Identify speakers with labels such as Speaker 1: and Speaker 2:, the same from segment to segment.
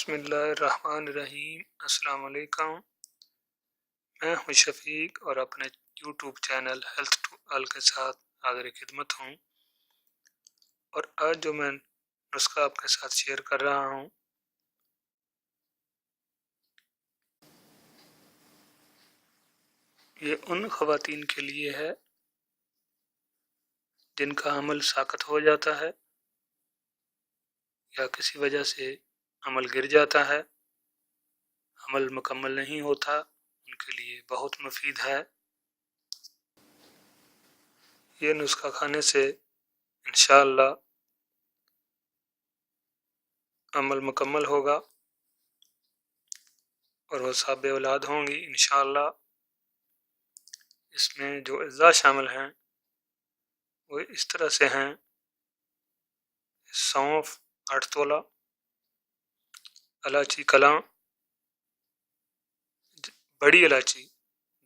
Speaker 1: بسم اللہ الرحمن الرحیم۔ السلام علیکم، میں ہوں شفیق اور اپنے YouTube channel Health to All کے ساتھ حاضر خدمت ہوں۔ اور آج جو میں نسخہ آپ کے ساتھ شیئر کر رہا ہوں یہ ان خواتین کے لیے ہے جن کا حمل ساقط ہو جاتا ہے یا کسی وجہ سے حمل گر جاتا ہے، حمل مکمل نہیں ہوتا، ان کے لیے بہت مفید ہے۔ یہ نسخہ کھانے سے انشاءاللہ عمل مکمل ہوگا اور وہ صاحب اولاد ہوں گی انشاءاللہ۔ اس میں جو اجزاء شامل ہیں وہ اس طرح سے ہیں: سونف 8 تولہ، الائچی کلاں بڑی الائچی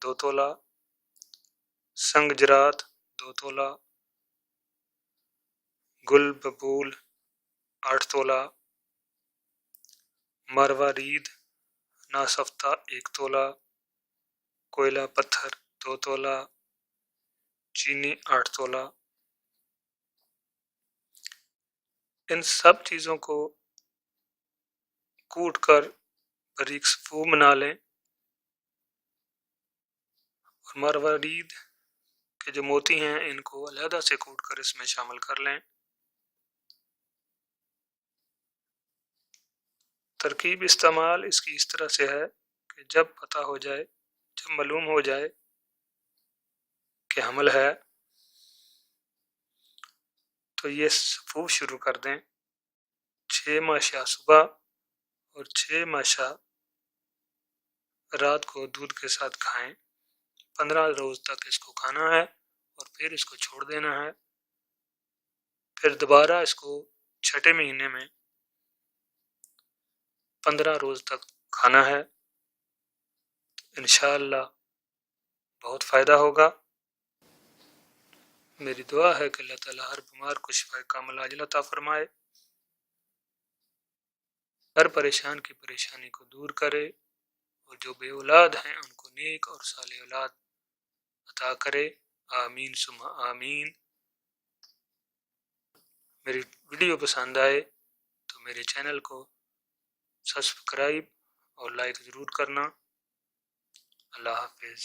Speaker 1: 2 تولہ، سنگ جرات 2 تولہ، گل ببول 8 تولہ، مروارید ناصفتہ 1 تولہ، کوئلہ پتھر 2 تولہ، چینی 8 تولہ۔ ان سب چیزوں کو کوٹ کر باریک صفو بنا لیں اور مروارید کے جو موتی ہیں ان کو علیحدہ سے کوٹ کر اس میں شامل کر لیں۔ ترکیب استعمال اس کی اس طرح سے ہے کہ جب پتہ ہو جائے، جب معلوم ہو جائے کہ حمل ہے تو یہ صفو شروع کر دیں۔ 6 ماشا صبح اور 6 ماشا رات کو دودھ کے ساتھ کھائیں۔ 15 روز تک اس کو کھانا ہے اور پھر اس کو چھوڑ دینا ہے۔ پھر دوبارہ اس کو چھٹے مہینے میں 15 روز تک کھانا ہے۔ انشاءاللہ بہت فائدہ ہوگا۔ میری دعا ہے کہ اللہ تعالیٰ ہر بیمار کو شفا کامل عاجل عطا فرمائے، ہر پریشان کی پریشانی کو دور کرے، اور جو بے اولاد ہیں ان کو نیک اور صالح اولاد عطا کرے۔ آمین ثم آمین۔ میری ویڈیو پسند آئے تو میرے چینل کو سبسکرائب اور لائک ضرور کرنا۔ اللہ حافظ۔